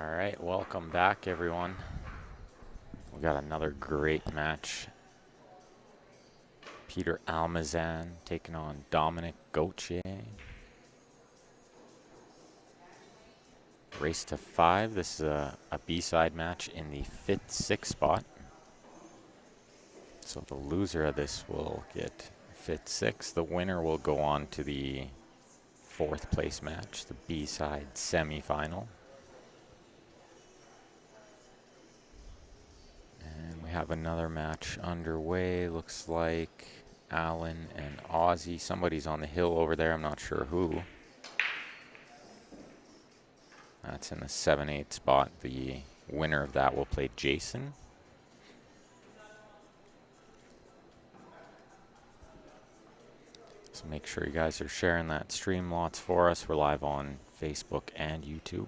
Alright, welcome back everyone. We got another great match. Peter Almazan taking on Dominic Gauthier. Race to 5. This is a B-side match in the 5th, 6th spot. So the loser of this will get 5th, 6th. The winner will go on to the 4th place match, the B-side semi-final. And we have another match underway. Looks like Alan and Ozzy. Somebody's on the hill over there. I'm not sure who. That's in the 7-8 spot. The winner of that will play Jason. So make sure you guys are sharing that stream lots for us. We're live on Facebook and YouTube.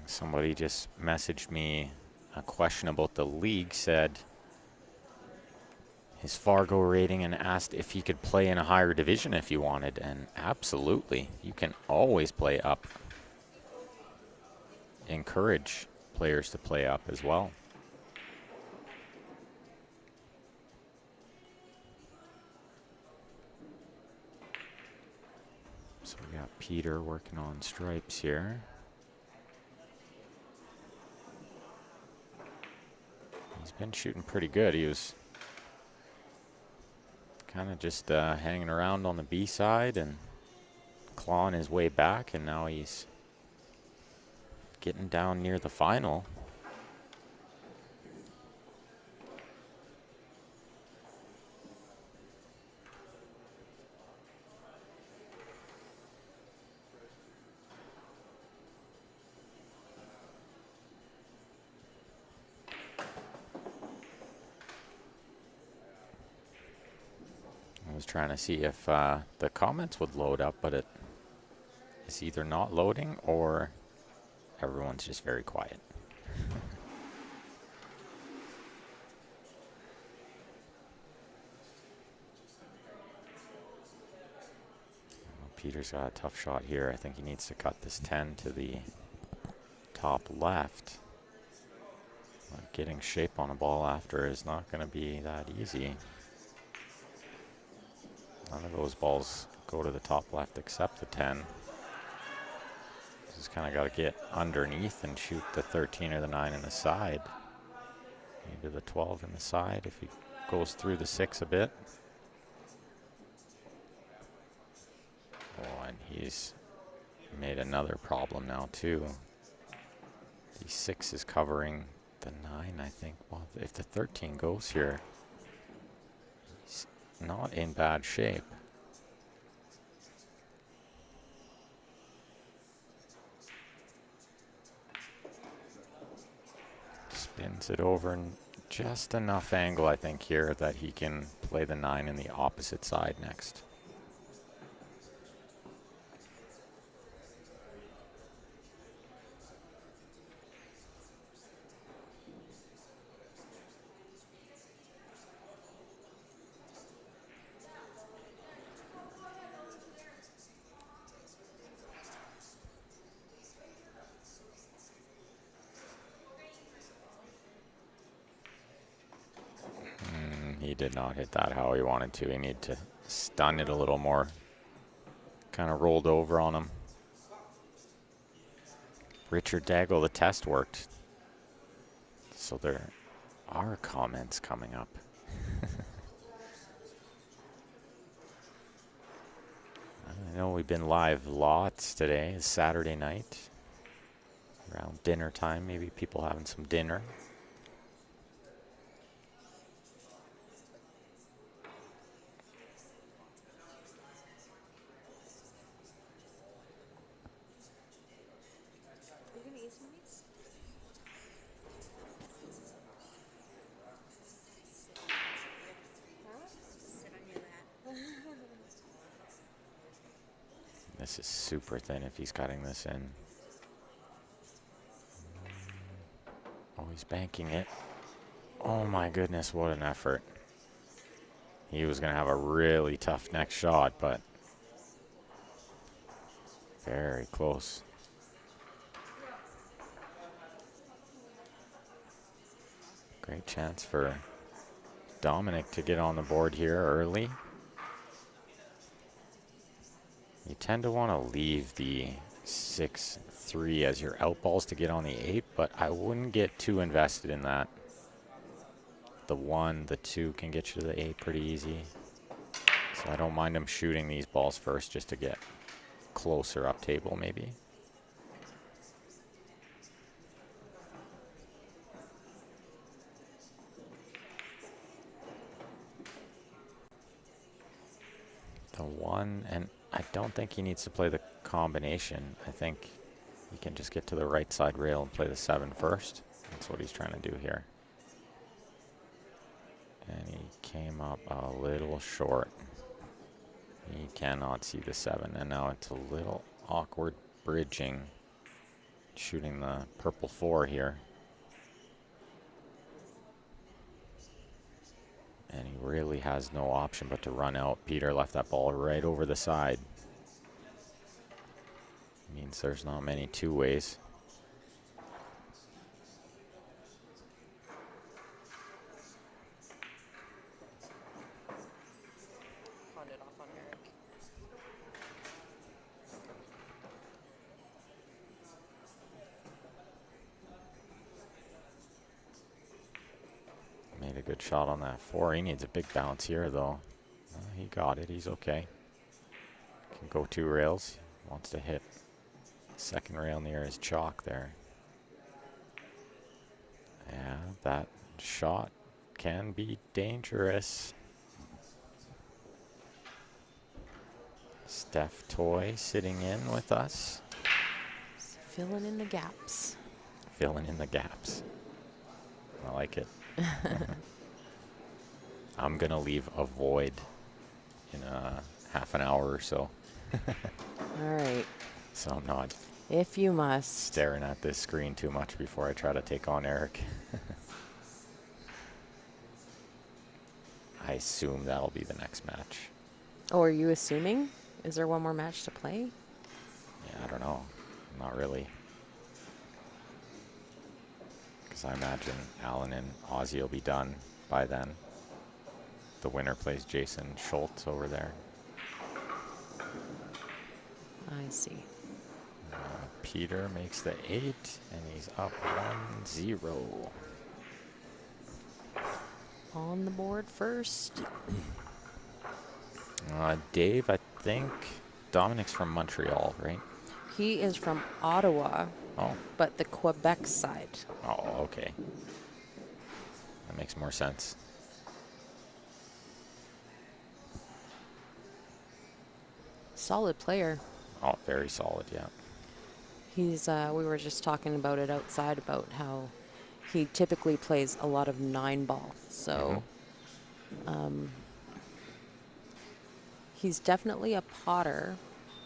Somebody just messaged me a question about the league, said his Fargo rating, and asked if he could play in a higher division if he wanted. And absolutely, you can always play up. Encourage players to play up as well. So we got Peter working on stripes here. He's been shooting pretty good. He was kind of just hanging around on the B side and clawing his way back, and now he's getting down near the final. I was trying to see if the comments would load up, but it is either not loading or everyone's just very quiet. Peter's got a tough shot here. I think he needs to cut this 10 to the top left. Getting shape on a ball after is not going to be that easy. None of those balls go to the top left except the 10. Just kind of got to get underneath and shoot the 13 or the 9 in the side. Maybe the 12 in the side if he goes through the 6 a bit. Oh, and he's made another problem now too. The 6 is covering the 9, I think. Well, if the 13 goes here, he's not in bad shape. Spins it over in just enough angle, I think, here that he can play the 9 in the opposite side next. He did not hit that how he wanted to. He needed to stun it a little more. Kind of rolled over on him. Richard Daggle, the test worked. So there are comments coming up. I know we've been live lots today. It's Saturday night. Around dinner time, maybe people having some dinner. this is super thin if he's cutting this in. Oh, he's banking it. Oh my goodness, what an effort. He was going to have a really tough next shot, but very close. Great chance for Dominic to get on the board here early. You tend to want to leave the 6-3 as your out balls to get on the 8, but I wouldn't get too invested in that. The 1, the 2 can get you to the 8 pretty easy. So I don't mind him shooting these balls first just to get closer up table maybe. The 1, and I don't think he needs to play the combination. I think he can just get to the right side rail and play the 7 first. That's what he's trying to do here. And he came up a little short. He cannot see the 7, and now it's a little awkward bridging, shooting the purple 4 here. And he really has no option but to run out. Peter left that ball right over the side. Means there's not many two ways. Pawned it off on Eric. Made a good shot on that 4. He needs a big bounce here, though. He got it. He's okay. Can go 2 rails. Wants to hit second rail near his chalk there. Yeah, that shot can be dangerous. Steph Toy sitting in with us. Just filling in the gaps. Filling in the gaps. I like it. I'm going to leave a void in a half an hour or so. All right. So I'm not If you must. staring at this screen too much before I try to take on Eric. I assume that'll be the next match. Oh, are you assuming? Is there one more match to play? Yeah, I don't know. Not really. Because I imagine Alan and Ozzy will be done by then. The winner plays Jason Schultz over there. I see. Peter makes the 8, and he's up 1-0. On the board first. Dave, I think Dominic's from Montreal, right? He is from Ottawa, Oh, but the Quebec side. oh, okay. That makes more sense. Solid player. Oh, very solid, yeah. He's, we were just talking about it outside about how he typically plays a lot of 9-ball. So he's definitely a potter,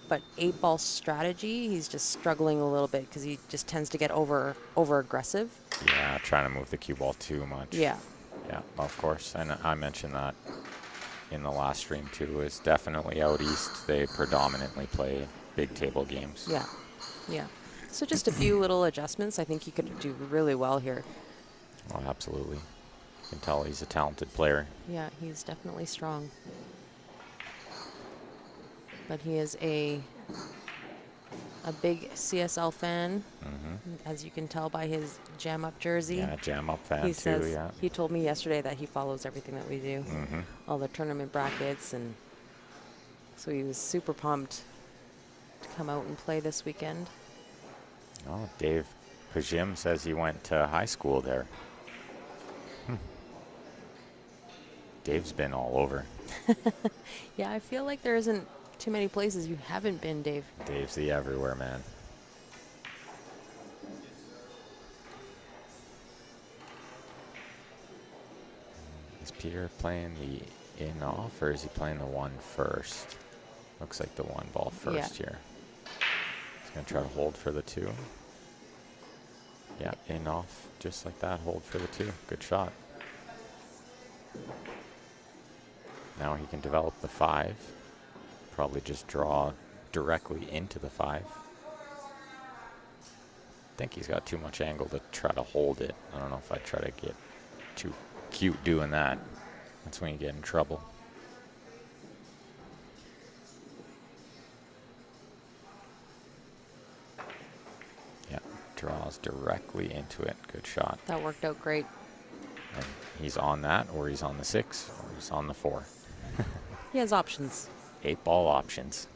but 8-ball strategy, he's just struggling a little bit because he just tends to get over aggressive. Yeah, trying to move the cue ball too much. Yeah. Yeah, of course. And I mentioned that in the last stream too, is definitely out east. They predominantly play big table games. Yeah. Yeah. So just a few little adjustments. I think he could do really well here. Oh, absolutely. You can tell he's a talented player. Yeah, he's definitely strong. But he is a big CSL fan, as you can tell by his Jam Up jersey. Yeah, Jam Up fan He too, says yeah. he told me yesterday that he follows everything that we do, all the tournament brackets, and so he was super pumped to come out and play this weekend. Oh, Dave Pajim says he went to high school there. Dave's been all over. Yeah, I feel like there isn't too many places you haven't been, Dave. Dave's the everywhere man. Is Peter playing the in off, or is he playing the 1 first? Looks like the 1 ball first here. He's going to try to hold for the 2. Yeah, in off, just like that, hold for the 2. Good shot. Now he can develop the 5. Probably just draw directly into the 5. I think he's got too much angle to try to hold it. I don't know if I try to get too cute doing that. That's when you get in trouble. Yeah, draws directly into it. Good shot. That worked out great. And he's on that, or he's on the 6, or he's on the 4. He has options. 8-ball options.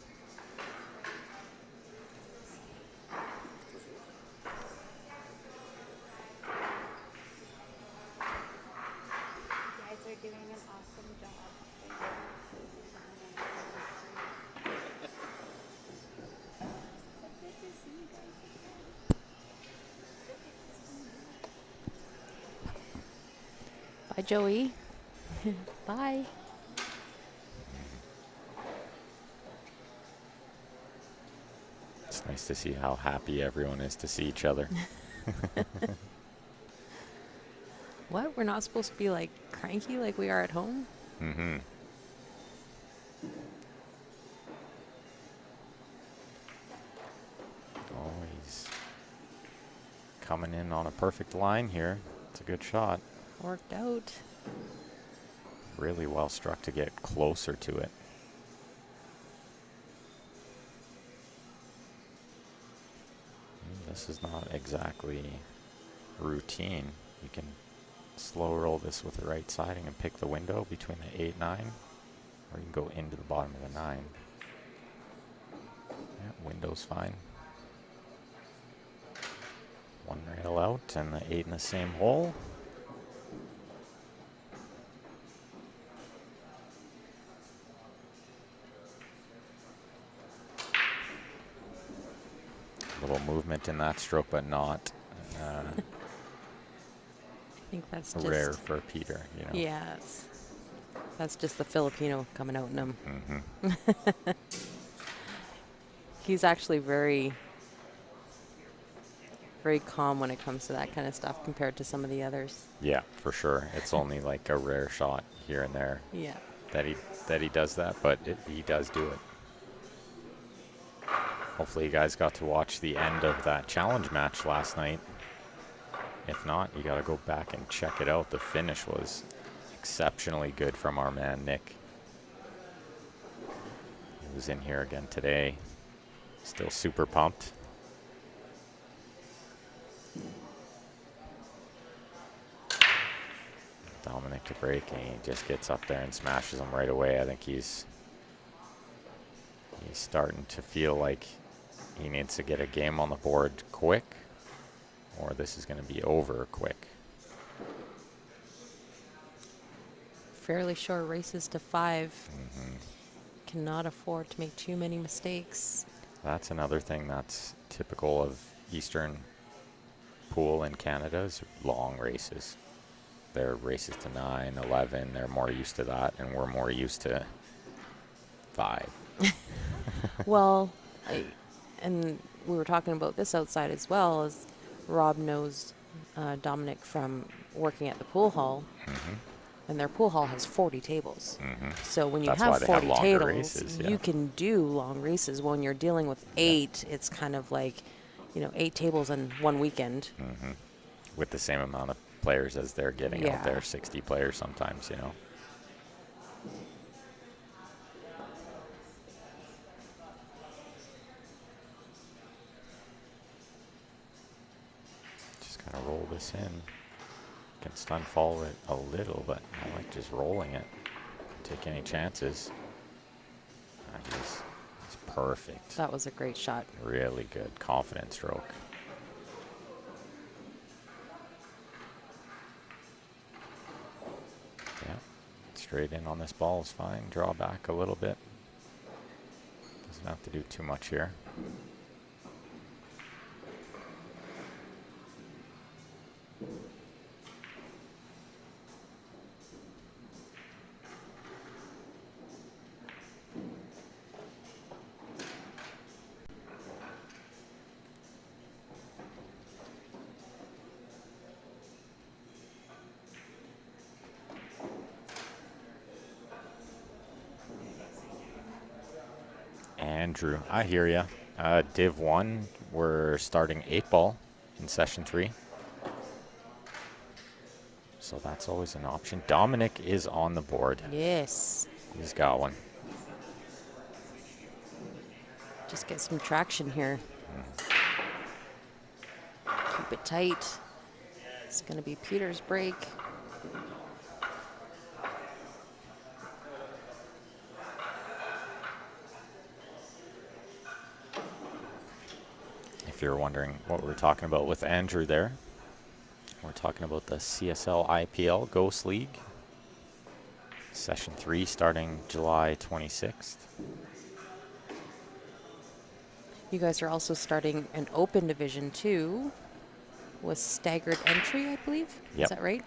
You guys are doing an awesome job. So good to see you guys again. So good to see you. Bye, Joey. Bye. It's nice to see how happy everyone is to see each other. What? We're not supposed to be like cranky like we are at home? Mm-hmm. Oh, he's coming in on a perfect line here. It's a good shot. Worked out. Really well struck to get closer to it. This is not exactly routine. You can slow roll this with the right siding and pick the window between the 8, 9, or you can go into the bottom of the 9. Yeah, window's fine. 1 rail out and the 8 in the same hole. Little movement in that stroke, but not I think that's just rare for Peter, you know. Yeah, that's just the Filipino coming out in him. Mm-hmm. He's actually very, very calm when it comes to that kind of stuff compared to some of the others. Yeah, for sure. It's only like a rare shot here and there Yeah. that he does that, but he does do it. Hopefully you guys got to watch the end of that challenge match last night. If not, you got to go back and check it out. The finish was exceptionally good from our man, Nick. He was in here again today. Still super pumped. Dominic to break, and he just gets up there and smashes him right away. I think he's starting to feel like he needs to get a game on the board quick, or this is going to be over quick. Fairly short races to 5. Mm-hmm. Cannot afford to make too many mistakes. That's another thing that's typical of Eastern pool in Canada is long races. They're races to 9, 11. They're more used to that, and we're more used to 5. Well, and we were talking about this outside as well, as Rob knows Dominic from working at the pool hall, Mm-hmm. and their pool hall has 40 tables. Mm-hmm. So when you That's why have they have 40 longer tables, races, yeah. you can do long races. When you're dealing with 8, it's kind of like, 8 tables in one weekend. Mm-hmm. With the same amount of players as they're getting Yeah. out there, 60 players sometimes, you know. Just kind of roll this in. Can stun fall it a little, but I like just rolling it. Take any chances. He's perfect. That was a great shot. Really good, confident stroke. Yeah, straight in on this ball is fine. Draw back a little bit. Doesn't have to do too much here. Andrew, I hear ya. Div 1, we're starting 8 ball in session 3. So that's always an option. Dominic is on the board. Yes. He's got one. Just get some traction here. Keep it tight. It's going to be Peter's break. If you're wondering what we're talking about with Andrew there, we're talking about the CSL IPL Ghost League. Session 3 starting July 26th. You guys are also starting an open division too with staggered entry, I believe. Yep. Is that right?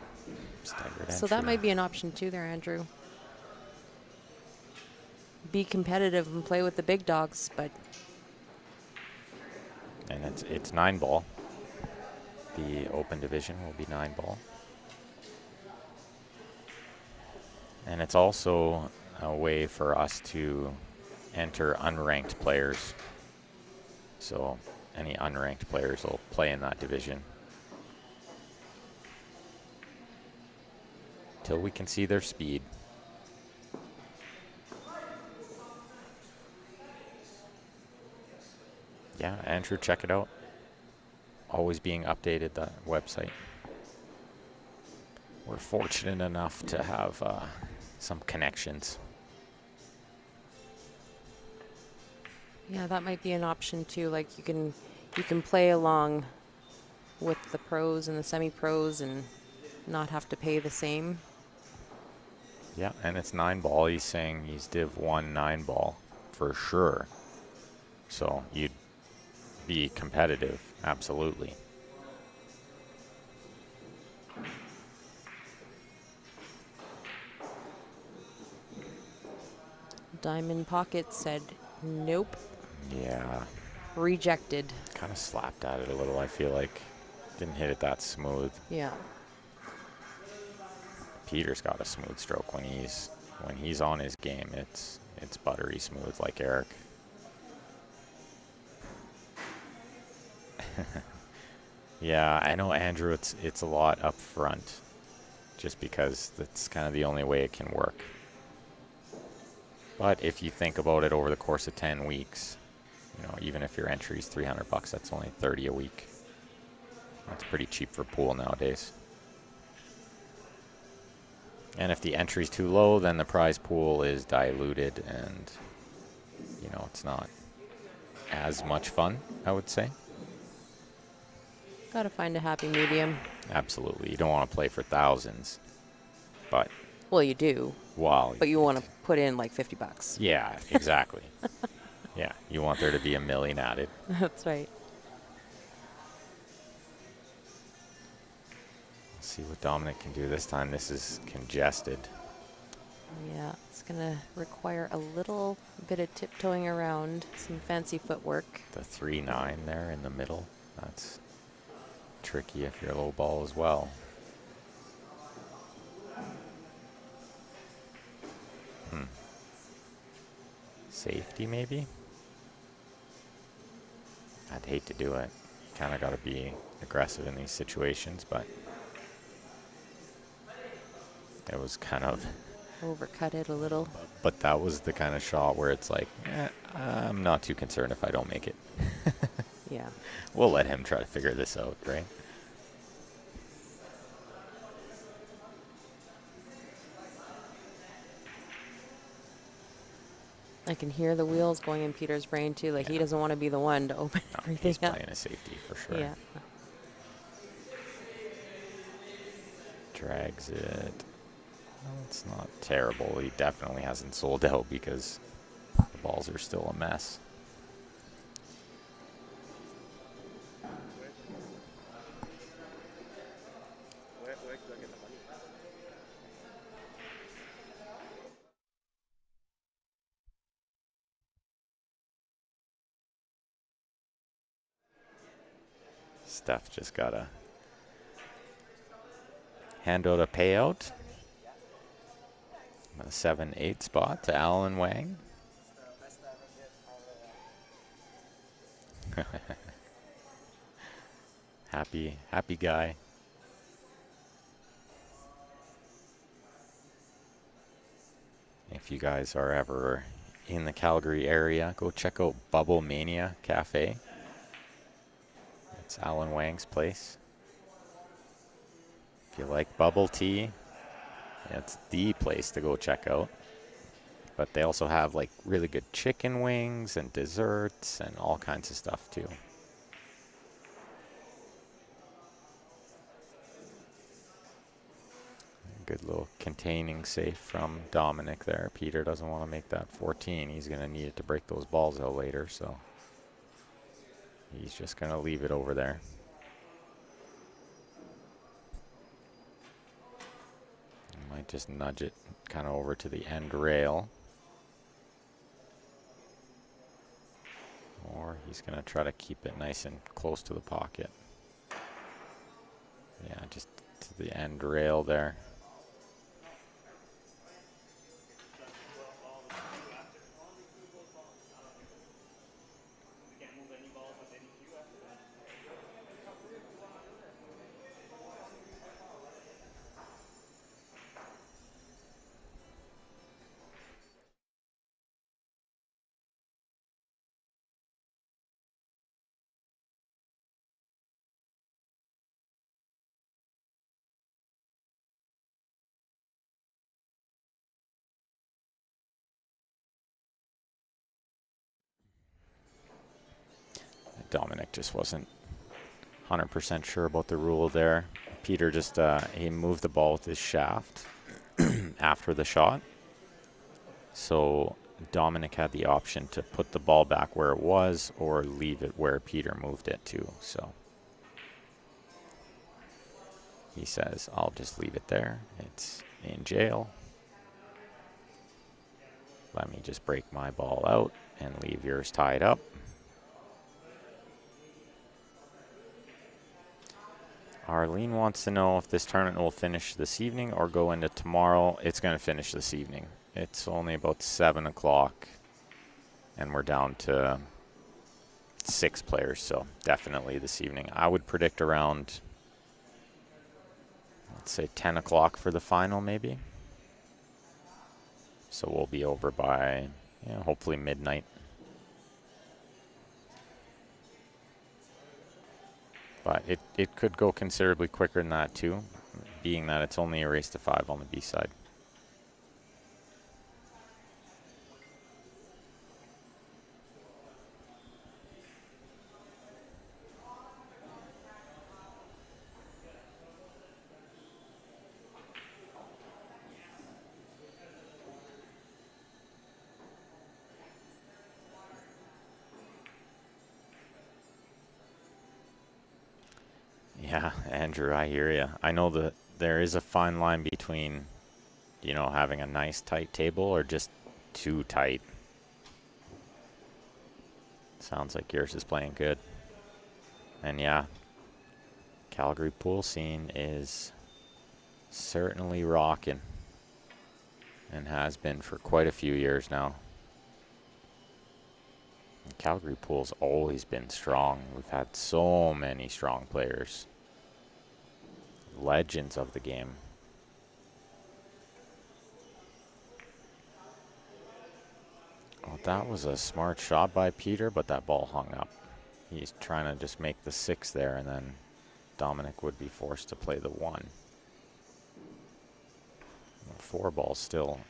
Staggered So that entry. might be an option too there, Andrew. Be competitive and play with the big dogs, but And it's 9 ball. The open division will be 9 ball. And it's also a way for us to enter unranked players. So any unranked players will play in that division till we can see their speed. Yeah, Andrew, check it out. Always being updated, that website. We're fortunate enough to have some connections. yeah, that might be an option too. Like you can play along with the pros and the semi-pros and not have to pay the same. Yeah, and it's 9 ball. He's saying he's Div 1 9 ball for sure. So you'd be competitive, absolutely. Diamond Pocket said nope, Yeah, rejected. kind of slapped at it a little, I feel like. Didn't hit it that smooth. Yeah. Peter's got a smooth stroke when he's on his game. It's buttery smooth like Eric. Yeah, I know, Andrew, it's a lot up front just because that's kind of the only way it can work. But if you think about it over the course of 10 weeks, even if your entry is $300, that's only 30 a week. That's pretty cheap for pool nowadays. And if the entry's too low, then the prize pool is diluted and, it's not as much fun, I would say. Got to find a happy medium. Absolutely. You don't want to play for thousands, but Well, you do, but you want to put in like $50. Yeah, exactly. Yeah, you want there to be $1 million added. That's right. Let's see what Dominic can do this time. This is congested. Yeah, it's going to require a little bit of tiptoeing around, some fancy footwork. The 3-9 there in the middle. That's tricky if you're low ball as well. Safety maybe? I'd hate to do it. You kind of got to be aggressive in these situations, but it was kind of... Overcut it a little. But that was the kind of shot where it's like, I'm not too concerned if I don't make it. Yeah. We'll let him try to figure this out, right? I can hear the wheels going in Peter's brain too. Like he doesn't want to be the one to open No, everything he's up. playing a safety for sure. Yeah. Drags it. Well, it's not terrible. He definitely hasn't sold out because the balls are still a mess. Where do I get the money? Steph just got to hand out a payout. A 7-8 spot to Alan Wang. Happy guy. If you guys are ever in the Calgary area, go check out Bubble Mania Cafe. It's Alan Wang's place. If you like bubble tea, it's the place to go check out. But they also have like really good chicken wings and desserts and all kinds of stuff too. Good little containing safe from Dominic there. Peter doesn't want to make that 14. He's going to need it to break those balls out later, so he's just going to leave it over there. He might just nudge it kind of over to the end rail. Or he's going to try to keep it nice and close to the pocket. Yeah, just to the end rail there. Dominic just wasn't 100% sure about the rule there. Peter just, he moved the ball with his shaft after the shot. So Dominic had the option to put the ball back where it was or leave it where Peter moved it to. So he says, I'll just leave it there. It's in jail. Let me just break my ball out and leave yours tied up. Arlene wants to know if this tournament will finish this evening or go into tomorrow. It's going to finish this evening. It's only about 7 o'clock, and we're down to 6 players, so definitely this evening. I would predict around, let's say, 10 o'clock for the final, maybe. So we'll be over by, hopefully midnight. But it could go considerably quicker than that too, being that it's only a race to 5 on the B side. Yeah, Andrew, I hear you. I know that there is a fine line between, having a nice tight table or just too tight. Sounds like yours is playing good. And yeah, Calgary pool scene is certainly rocking and has been for quite a few years now. Calgary pool's always been strong. We've had so many strong players. Legends of the game. Well, that was a smart shot by Peter, but that ball hung up. He's trying to just make the 6 there, and then Dominic would be forced to play the 1. The 4 ball's still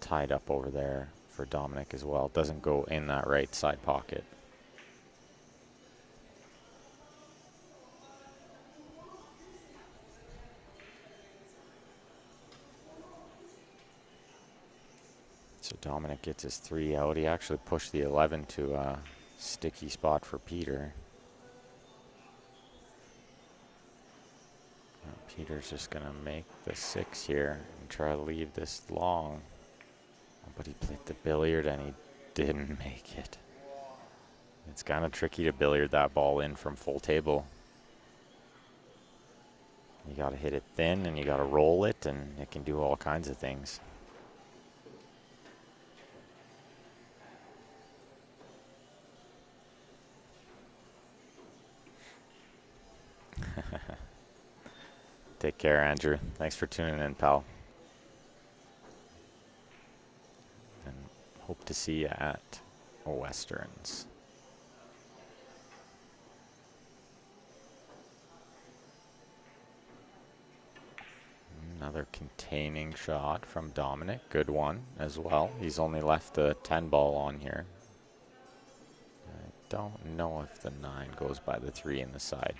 tied up over there for Dominic as well. It doesn't go in that right side pocket. So Dominic gets his 3 out. He actually pushed the 11 to a sticky spot for Peter. Peter's just going to make the 6 here and try to leave this long. But he played the billiard and he didn't make it. It's kind of tricky to billiard that ball in from full table. You got to hit it thin and you got to roll it, and it can do all kinds of things. Take care, Andrew. Thanks for tuning in, pal. And hope to see you at Westerns. Another containing shot from Dominic. Good one as well. He's only left the 10 ball on here. I don't know if the 9 goes by the 3 in the side.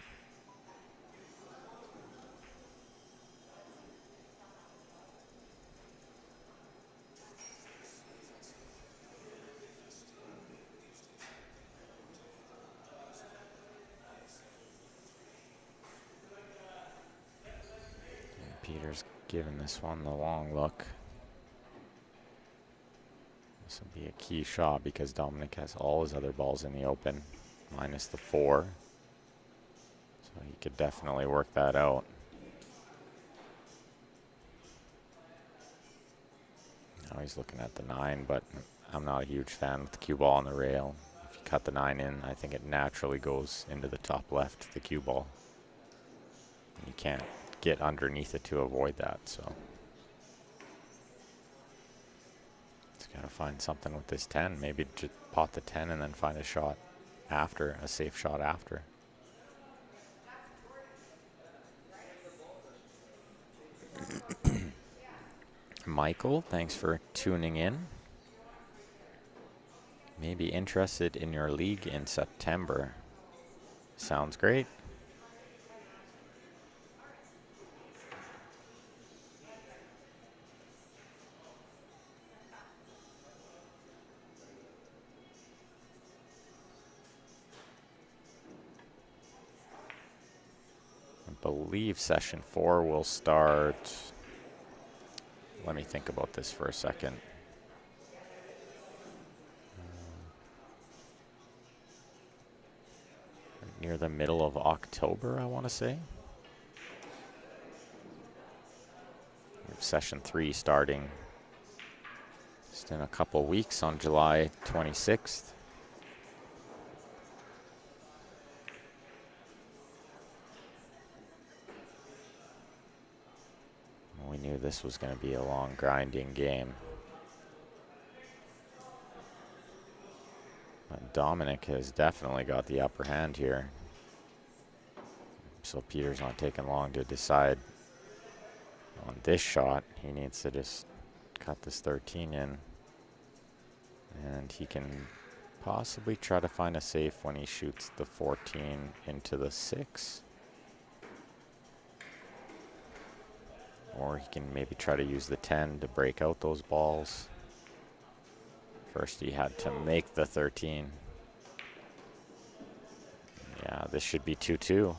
Peter's giving this one the long look. This will be a key shot because Dominic has all his other balls in the open, minus the 4. So he could definitely work that out. Now he's looking at the 9, but I'm not a huge fan with the cue ball on the rail. If you cut the 9 in, I think it naturally goes into the top left, the cue ball. You can't get underneath it to avoid that, so just gotta find something with this 10. Maybe just pot the 10 and then find a shot after, a safe shot after. Michael, thanks for tuning in. Maybe interested in your league in September. Sounds great. I believe session 4 will start. Let me think about this for a second. Near the middle of October, I want to say. We have session 3 starting just in a couple weeks on July 26th. We knew this was going to be a long, grinding game. But Dominic has definitely got the upper hand here. So Peter's not taking long to decide on this shot. He needs to just cut this 13 in. And he can possibly try to find a safe when he shoots the 14 into the 6. Or he can maybe try to use the 10 to break out those balls. First he had to make the 13. Yeah, this should be 2-2.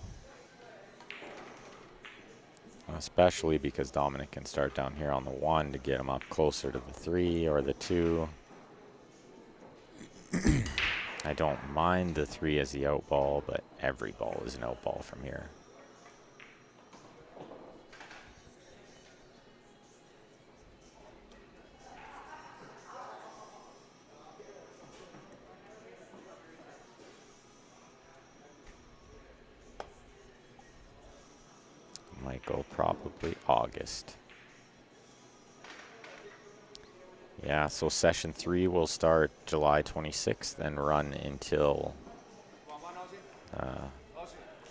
Especially because Dominic can start down here on the 1 to get him up closer to the 3 or the 2. I don't mind the 3 as the out ball, but every ball is an out ball from here. Might go probably August. Yeah, so session 3 will start July 26th and run until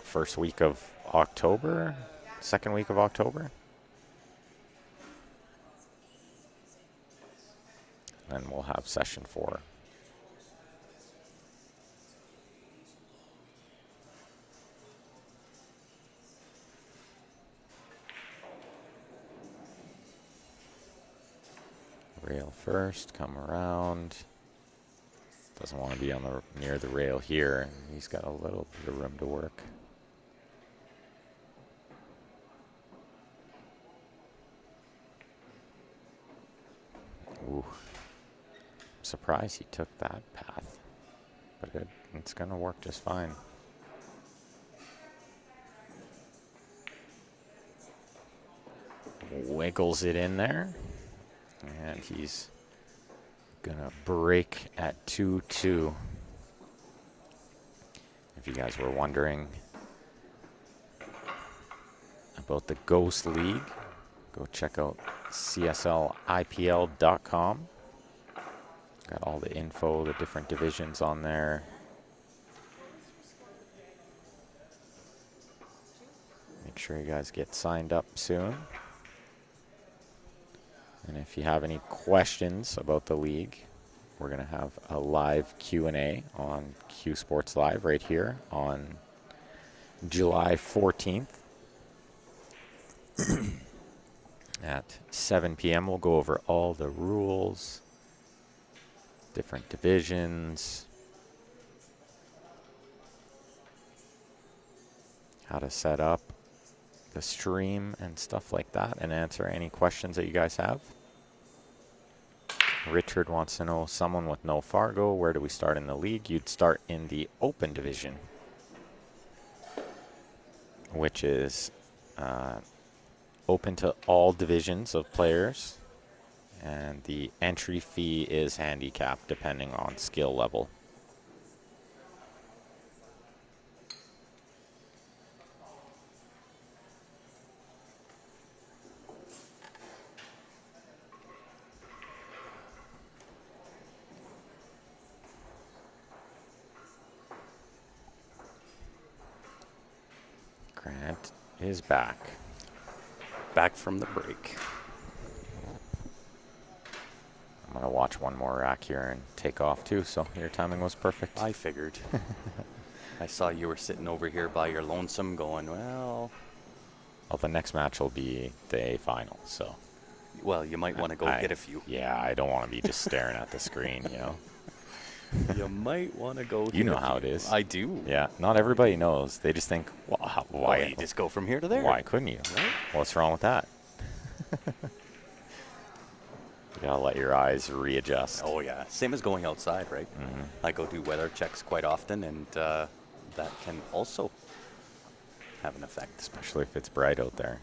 first week of October, second week of October. Then we'll have session 4. Rail first, come around. Doesn't want to be on the near the rail here. He's got a little bit of room to work. Ooh. I'm surprised he took that path. But it's gonna work just fine. Wiggles it in there. And he's gonna break at 2-2. If you guys were wondering about the Ghost League, go check out cslipl.com. Got all the info, the different divisions on there. Make sure you guys get signed up soon. And if you have any questions about the league, we're going to have a live Q&A on Q Sports Live right here on July 14th. At 7 p.m. we'll go over all the rules, different divisions, how to set up the stream and stuff like that, and answer any questions that you guys have. Richard wants to know, someone with no Fargo, where do we start in the league? You'd start in the open division, which is open to all divisions of players, and the entry fee is handicapped depending on skill level. Grant is back. Back from the break. I'm going to watch one more rack here and take off too, so your timing was perfect. I figured. I saw you were sitting over here by your lonesome going, well, the next match will be the A final, so. Well, you might want to go get a few. Yeah, I don't want to be just staring at the screen, you know. You might want to go. You know how it is. I do. Yeah, not everybody knows. They just think, well, why? You just go from here to there. Why couldn't you? Right? What's wrong with that? You gotta let your eyes readjust. Oh yeah, same as going outside, right? Mhm. I go do weather checks quite often, and that can also have an effect. Especially if it's bright out there.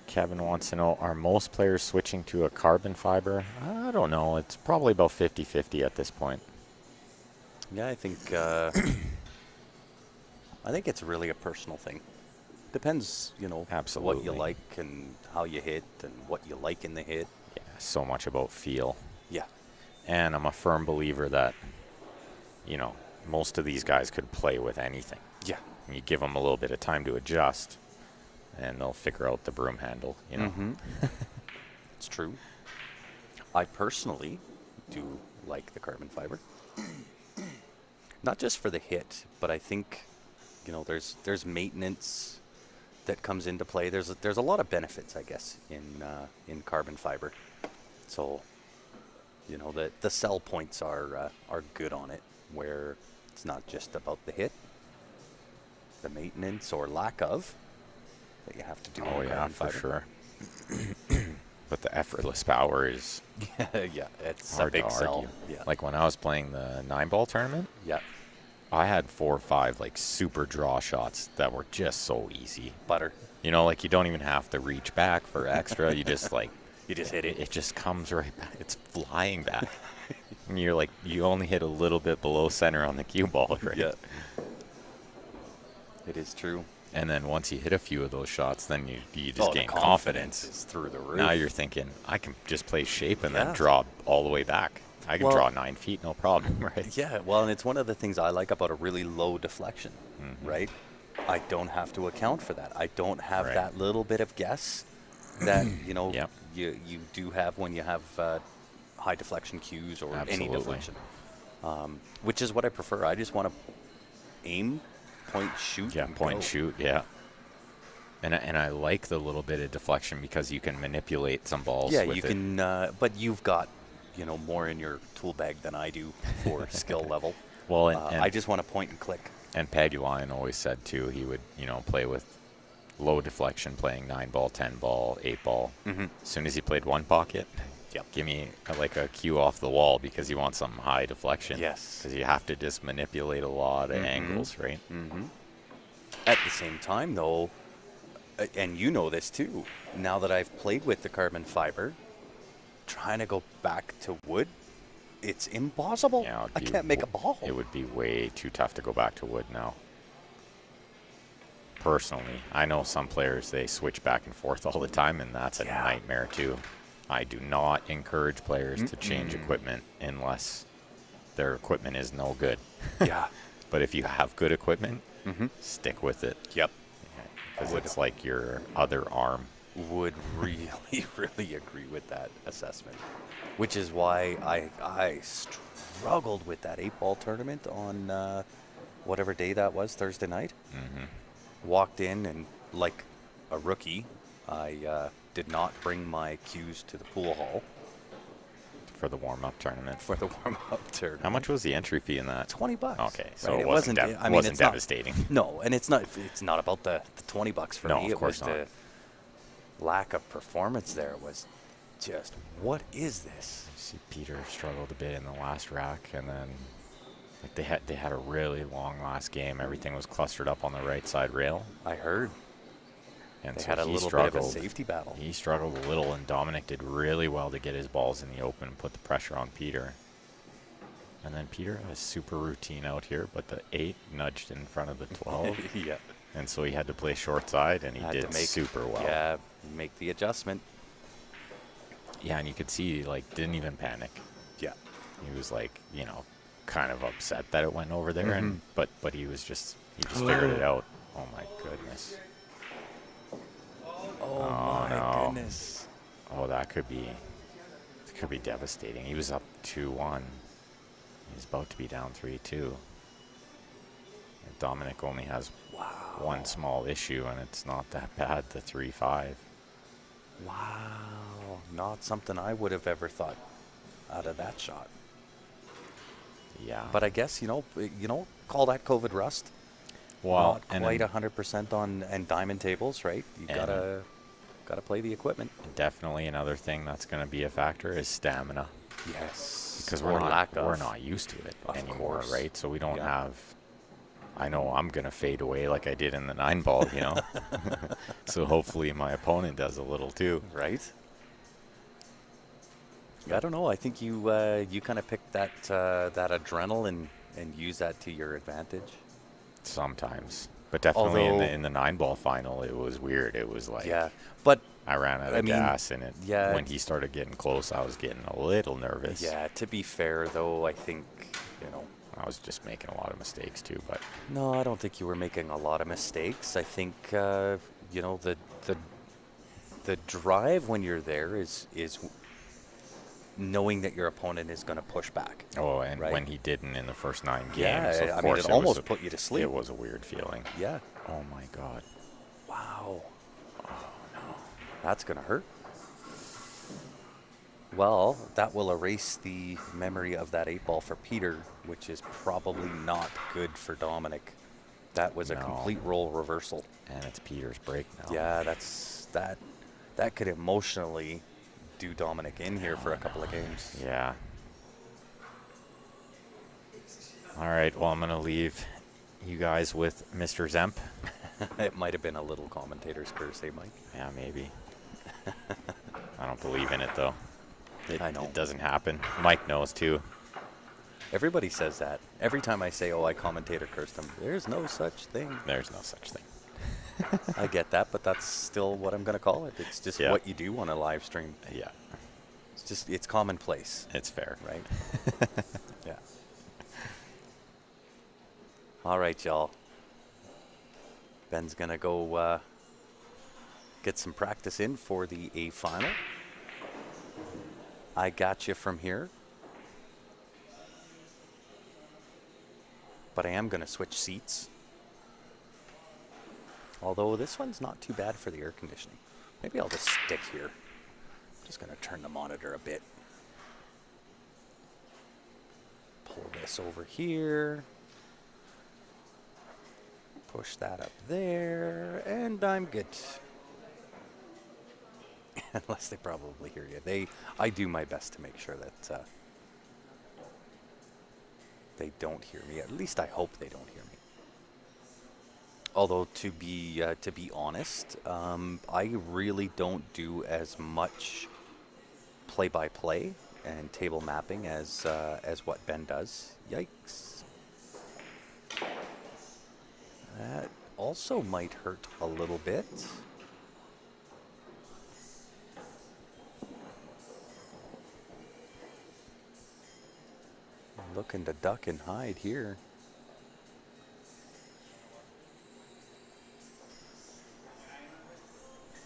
Kevin wants to know, are most players switching to a carbon fiber? I don't know. It's probably about 50-50 at this point. Yeah, I think it's really a personal thing. Depends, what Absolutely. you like and how you hit and what you like in the hit. Yeah, so much about feel. Yeah. And I'm a firm believer that, most of these guys could play with anything. Yeah. And you give them a little bit of time to adjust, and they'll figure out the broom handle, Mm-hmm. It's true. I personally do like the carbon fiber. Not just for the hit, but I think, there's maintenance that comes into play. There's a lot of benefits, I guess, in carbon fiber. So, the sell points are good on it, where it's not just about the hit, the maintenance or lack of that you have to do. Oh, in yeah, carbon for fiber. sure. But the effortless power is Yeah, it's hard a big to sell. argue. Yeah. Like when I was playing the 9-ball tournament, Yeah. I had 4 or 5 super draw shots that were just so easy. Butter. You don't even have to reach back for extra. You just You just hit it. It just comes right back. It's flying back. And you're you only hit a little bit below center on the cue ball, right? Yeah. It is true. And then once you hit a few of those shots, then you just The gain confidence confidence. is through the roof. Now you're thinking, I can just play shape and Yeah. then draw all the way back. I can Well- draw 9 feet, no problem, right? Yeah, well, and it's one of the things I like about a really low deflection, Mhm. right? I don't have to account for that. I don't have Right. that little bit of guess that, Yep. you do have when you have high deflection cues or any Absolutely. deflection, which is what I prefer. I just want to aim, point, shoot, Yeah, and point go. and shoot, yeah. And I like the little bit of deflection because you can manipulate some balls Yeah, with you it. can, but you've got, more in your tool bag than I do for skill level. Well, I just want to point and click. And Peggy Lyon always said, too, he would, play with low deflection, playing 9-ball, 10-ball, 8-ball. Mm-hmm. As soon as he played one pocket, Yep. give me a cue off the wall because you want some high deflection. Yes. Because you have to just manipulate a lot of Mhm. angles, right? Mm-hmm. At the same time, though, and you know this too, now that I've played with the carbon fiber, trying to go back to wood, it's impossible. Yeah, I can't make a ball. It would be way too tough to go back to wood now. personally. I know some players, they switch back and forth all the time, and that's a Yeah. nightmare too. I do not encourage players to change equipment unless their equipment is no good. Yeah. But if you have good equipment, stick with it. Yep. Because it's like your other arm. Would really, really agree with that assessment. Which is why I struggled with that 8-ball tournament on whatever day that was, Thursday night. Walked in and, like a rookie, I did not bring my cues to the pool hall For the warm-up tournament. for the warm-up tournament. How much was the entry fee in that? $20. Okay, so right? it wasn't, I mean, wasn't it's not- devastating. No, and it's not about the $20 for No, me. of It course was not. the lack of performance there was just, what is this? See, Peter struggled a bit in the last rack, and then like they had a really long last game. Everything was clustered up on the right side rail, I heard and they so had a he little struggled. bit of a safety battle. He struggled a little, and Dominic did really well to get his balls in the open and put the pressure on Peter. And then Peter had a super routine out here, but the 8 nudged in front of the 12, Yeah. and so he had to play short side, and he Had to did make- super well. Yeah, make the adjustment. Yeah, and you could see he like didn't even panic. Yeah. He was like, you know, kind of upset that it went over there, and Mm-hmm. but he just figured it out. Oh my goodness. Oh, my no. goodness. Oh, that could be devastating. He was up 2-1. He's about to be down 3-2. And Dominic only has one small issue, and it's not that bad. The 3-5. Wow. Not something I would have ever thought out of that shot. Yeah. But I guess, call that COVID rust. well, Not and quite then 100% on and diamond tables, right? You And- gotta play the equipment. definitely another thing that's going to be a factor is stamina. Yes. Because or lack of. we're not used to it Of anymore, course. right? So we don't Yeah. have. I know I'm gonna fade away like I did in the 9-ball, you know. So hopefully my opponent does a little too. Right? I don't know. I think you kind of picked that adrenaline and use that to your advantage. Sometimes, but definitely Although- in the 9-ball final, it was weird. It was like Yeah, but I ran out I of mean, gas, and yeah. when he started getting close, I was getting a little nervous. yeah. To be fair, though, I think I was just making a lot of mistakes too, but no, I don't think you were making a lot of mistakes. I think the drive when you're there is knowing that your opponent is going to push back. and Right. when he didn't in the first 9 games, Yeah, of I mean, course it was almost a- put you to sleep. It was a weird feeling. Yeah. Oh my God. Wow. Oh no. That's gonna hurt. Well, that will erase the memory of that 8-ball for Peter, which is probably not good for Dominic. That was a No. complete role reversal. And it's Peter's break now. Yeah, that could emotionally do Dominic in here for a couple of games. Yeah. All right. Well, I'm going to leave you guys with Mr. Zemp. It might have been a little commentator's curse, eh, Mike? Yeah, maybe. I don't believe in it, though. I know. It doesn't happen. Mike knows, too. Everybody says that. Every time I say, oh, I commentator cursed him, there's no such thing. There's no such thing. I get that, but that's still what I'm going to call it. It's just Yeah. what you do on a live stream. Yeah, It's commonplace, it's fair. right? Yeah. All right, y'all. Ben's going to go get some practice in for the A final. I got you from here. But I am going to switch seats. Although this one's not too bad for the air conditioning. Maybe I'll just stick here. Just going to turn the monitor a bit. Pull this over here. Push that up there. And I'm good. Unless they probably hear you. I do my best to make sure that they don't hear me. At least I hope they don't hear me. Although to be honest, I really don't do as much play-by-play and table mapping as what Ben does. Yikes! also might hurt a little bit. Looking to duck and hide here.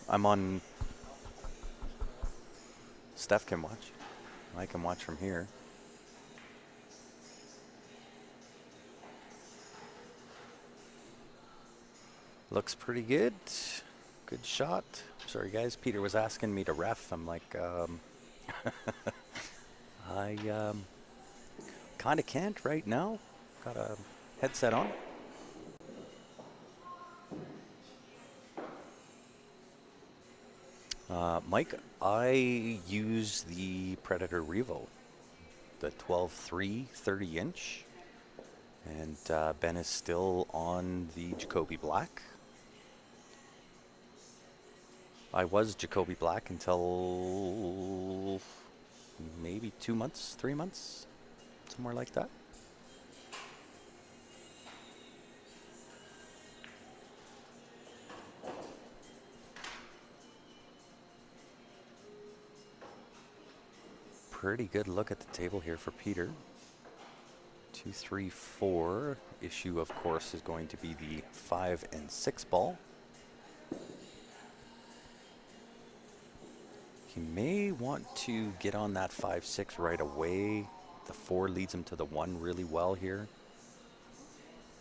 I'm on... Steph can watch. I can watch from here. Looks pretty good. Good shot. Sorry guys, Peter was asking me to ref. I'm like, I kind of can't right now. Got a headset on. Mike, I use the Predator Revo, the 12.3 30-inch, and Ben is still on the Jacoby Black. I was Jacoby Black until maybe 2 months, 3 months, somewhere like that. Pretty good look at the table here for Peter. 2, 3, 4. Issue, of course, is going to be the 5 and 6 ball. He may want to get on that 5-6 right away. The 4 leads him to the 1 really well here.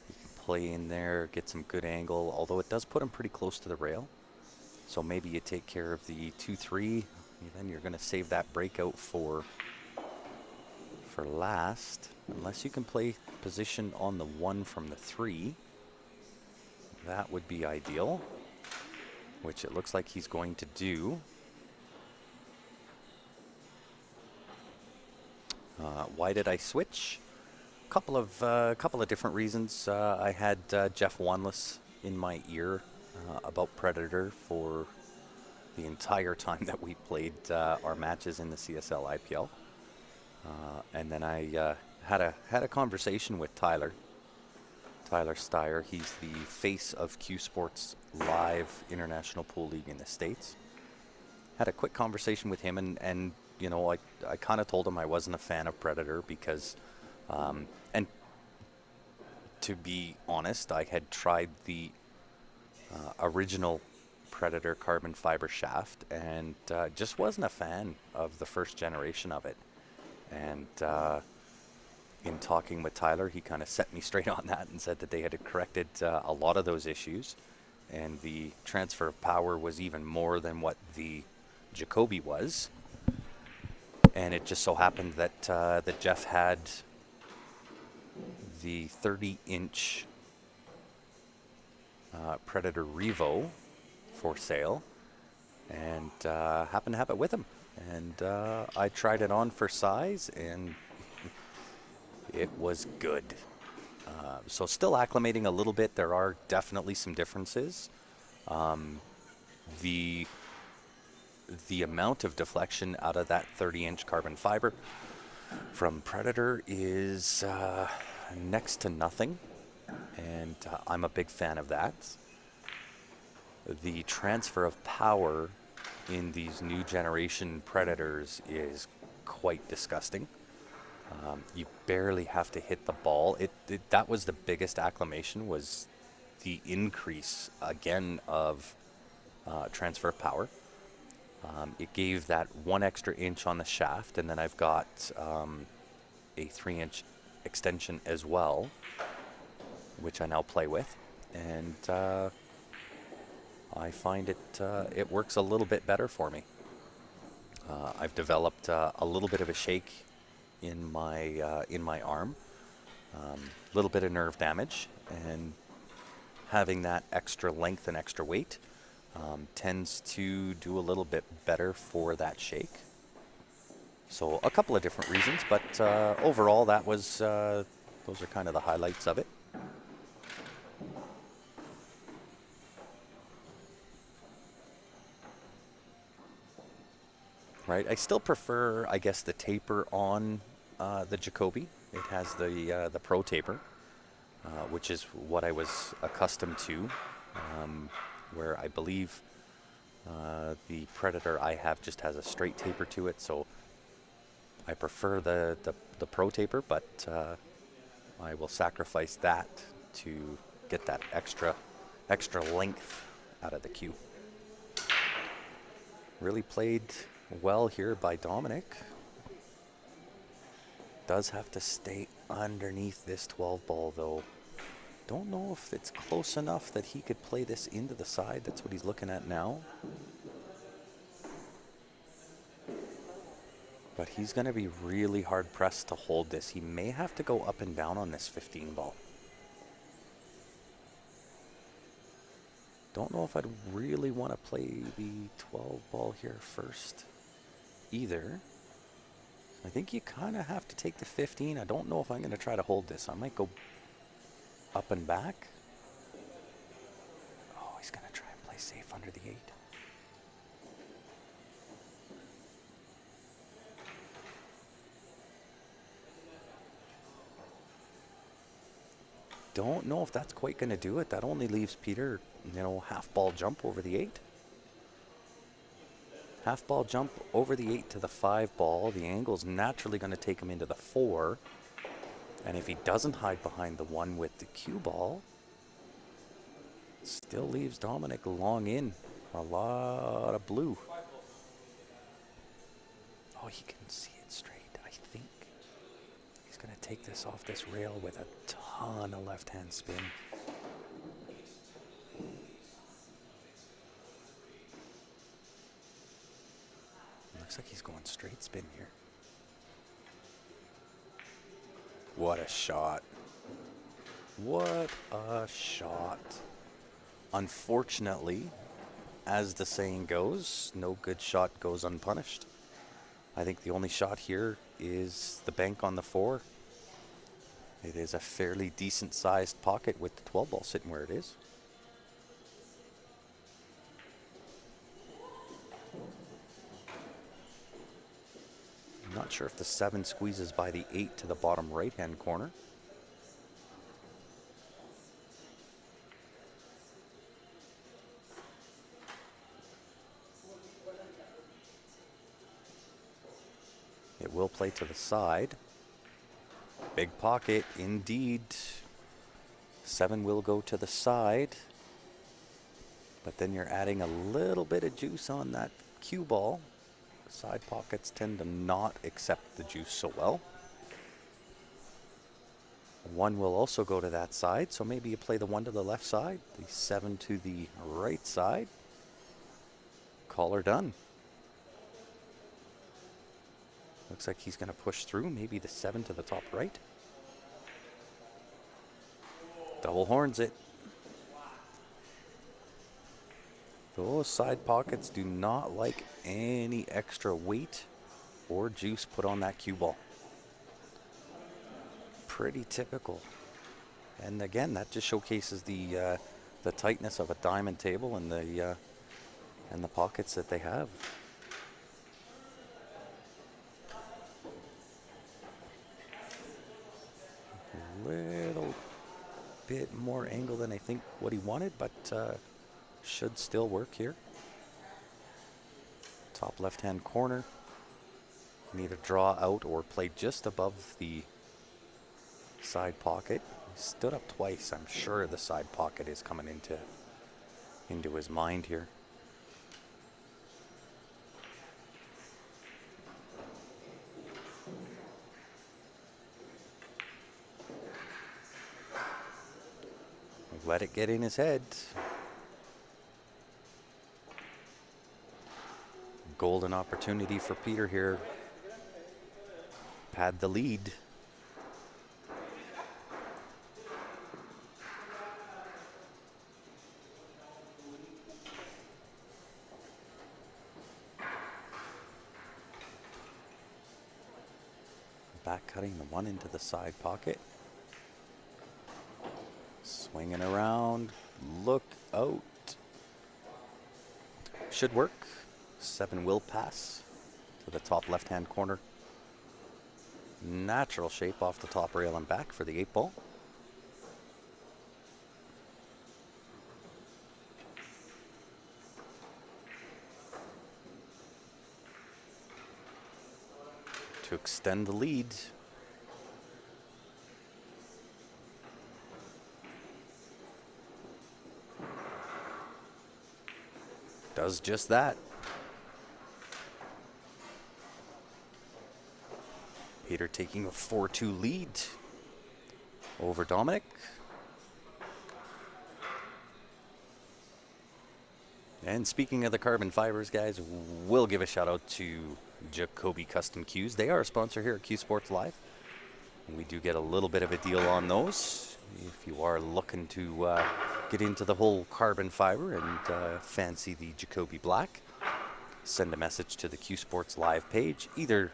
He can play in there, get some good angle, although it does put him pretty close to the rail. So maybe you take care of the 2-3, and then you're going to save that breakout for last. Unless you can play position on the 1 from the 3. That would be ideal, which it looks like he's going to do. Why did I switch? Couple of different reasons. I had Jeff Wanless in my ear about Predator for the entire time that we played our matches in the CSL IPL, and then I had a conversation with Tyler Steyer. He's the face of Q Sports Live International Pool League in the States. Had a quick conversation with him, and you know, I kind of told him I wasn't a fan of Predator because, and to be honest, I had tried the original Predator carbon fiber shaft and just wasn't a fan of the first generation of it. And in talking with Tyler, he kind of set me straight on that and said that they had corrected a lot of those issues, and the transfer of power was even more than what the Jacoby was. And it just so happened that that Jeff had the 30-inch Predator Revo for sale, and happened to have it with him. And I tried it on for size, and it was good. So still acclimating a little bit. There are definitely some differences. The amount of deflection out of that 30-inch carbon fiber from Predator is next to nothing, and I'm a big fan of that. The transfer of power in these new generation Predators is quite disgusting. You barely have to hit the ball. That was the biggest acclamation, was the increase again of transfer of power. It gave that 1 extra inch on the shaft, and then I've got a 3-inch extension as well, which I now play with, and I find it works a little bit better for me. I've developed a little bit of a shake in my arm, a little bit of nerve damage, and having that extra length and extra weight tends to do a little bit better for that shake. So a couple of different reasons, but overall that was those are kind of the highlights of it. Right, I still prefer, I guess, the taper on the Jacoby. It has the Pro taper. which is what I was accustomed to, where I believe the Predator I have just has a straight taper to it, so I prefer the Pro taper, but I will sacrifice that to get that extra length out of the cue. Really played well here by Dominic. Does have to stay underneath this 12 ball though. Don't know if it's close enough that he could play this into the side. That's what he's looking at now. But he's going to be really hard pressed to hold this. He may have to go up and down on this 15 ball. Don't know if I'd really want to play the 12 ball here first either. I think you kind of have to take the 15. I don't know if I'm going to try to hold this. I might go up and back. Oh, he's going to try and play safe under the 8. Don't know if that's quite going to do it. That only leaves Peter, half ball jump over the 8. Half ball jump over the 8 to the 5 ball. The angle's naturally going to take him into the 4. And if he doesn't hide behind the 1 with the cue ball, still leaves Dominic long in. A lot of blue. Oh, he can see it straight, I think. He's going to take this off this rail with a ton of left-hand spin. Looks like he's going straight spin here. What a shot. What a shot. Unfortunately, as the saying goes, no good shot goes unpunished. I think the only shot here is the bank on the 4. It is a fairly decent sized pocket with the 12 ball sitting where it is. I'm not sure if the 7 squeezes by the 8 to the bottom right hand corner. It will play to the side. Big pocket indeed. 7 will go to the side. But then you're adding a little bit of juice on that cue ball. Side pockets tend to not accept the juice so well. 1 will also go to that side, so maybe you play the 1 to the left side, the 7 to the right side. Caller done. Looks like he's going to push through, maybe the 7 to the top right. Double horns it. Those side pockets do not like any extra weight or juice put on that cue ball. Pretty typical. And again, that just showcases the tightness of a diamond table and the pockets that they have. A little bit more angle than I think what he wanted, but should still work here. Top left-hand corner. Can either draw out or play just above the side pocket. He stood up twice. I'm sure the side pocket is coming into his mind here. Let it get in his head. Golden opportunity for Peter here. Pad the lead. Back cutting the 1 into the side pocket. Swinging around. Look out. Should work. 7 will pass to the top left-hand corner. Natural shape off the top rail and back for the 8 ball. to extend the lead. Does just that. Peter taking a 4-2 lead over Dominic. And speaking of the carbon fibers, guys, we'll give a shout out to Jacoby Custom Cues. They are a sponsor here at Q Sports Live. We do get a little bit of a deal on those. If you are looking to get into the whole carbon fiber and fancy the Jacoby Black, send a message to the Q Sports Live page, either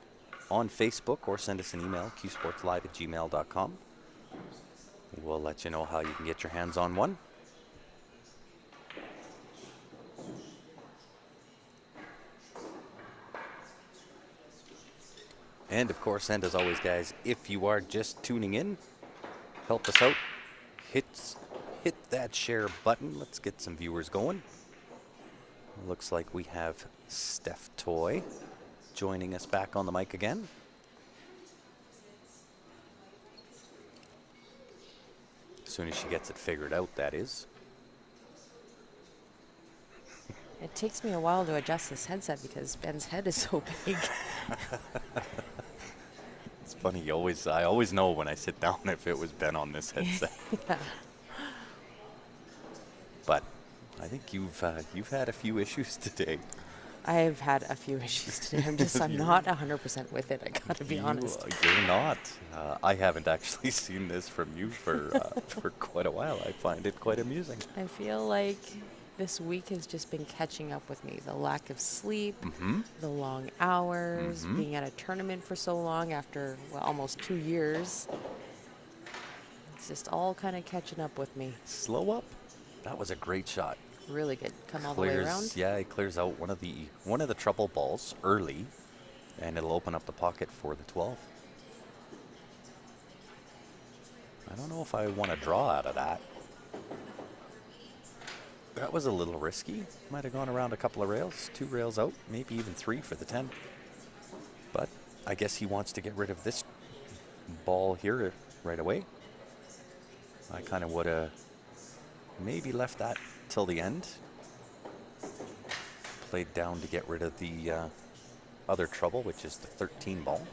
on Facebook or send us an email, qsportslive@gmail.com. We'll let you know how you can get your hands on one. And of course, and as always, guys, if you are just tuning in, help us out. Hit that share button. Let's get some viewers going. Looks like we have Steph Toy joining us back on the mic again. As soon as she gets it figured out, that is. It takes me a while to adjust this headset because Ben's head is so big. It's funny, I always know when I sit down if it was Ben on this headset. Yeah. But I think you've had a few issues today. I've had a few issues today. I'm not 100% with it. I gotta be honest. You're not. I haven't actually seen this from you for quite a while. I find it quite amusing. I feel like this week has just been catching up with me. The lack of sleep, the long hours, being at a tournament for so long after almost 2 years. It's just all kind of catching up with me. Slow up. That was a great shot. Really good. Come all the way around. Yeah, he clears out one of the trouble balls early, and it'll open up the pocket for the 12. I don't know if I want to draw out of that. That was a little risky. Might have gone around a couple of rails, 2 rails out, maybe even 3 for the 10. But I guess he wants to get rid of this ball here right away. I kind of would have maybe left that till the end. Played down to get rid of the other trouble, which is the 13 ball.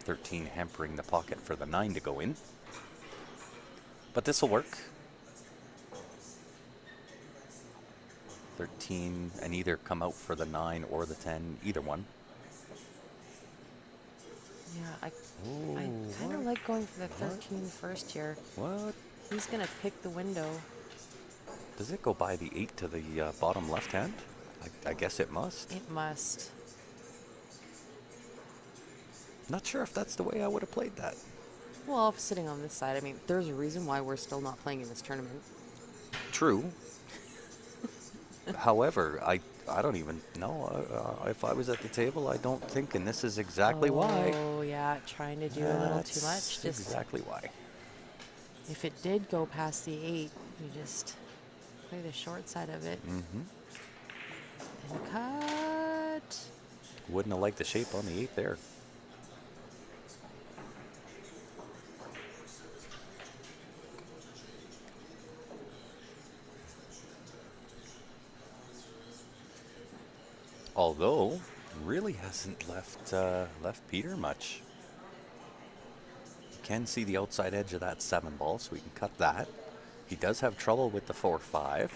13 hampering the pocket for the 9 to go in. But this will work. 13 and either come out for the 9 or the 10, either one. Yeah, I kind of like going for the 13 first here. What? He's going to pick the window. Does it go by the 8 to the bottom left hand? I guess it must. It must. Not sure if that's the way I would have played that. Well, if sitting on this side, I mean, there's a reason why we're still not playing in this tournament. True. However, I don't even know. If I was at the table, I don't think, and this is exactly why. Oh, yeah, trying to do a little too much. That's exactly why. If it did go past the 8, you just play the short side of it. And cut. Wouldn't have liked the shape on the 8 there. Although, really hasn't left Peter much. You can see the outside edge of that 7 ball, so we can cut that. He does have trouble with the 4-5.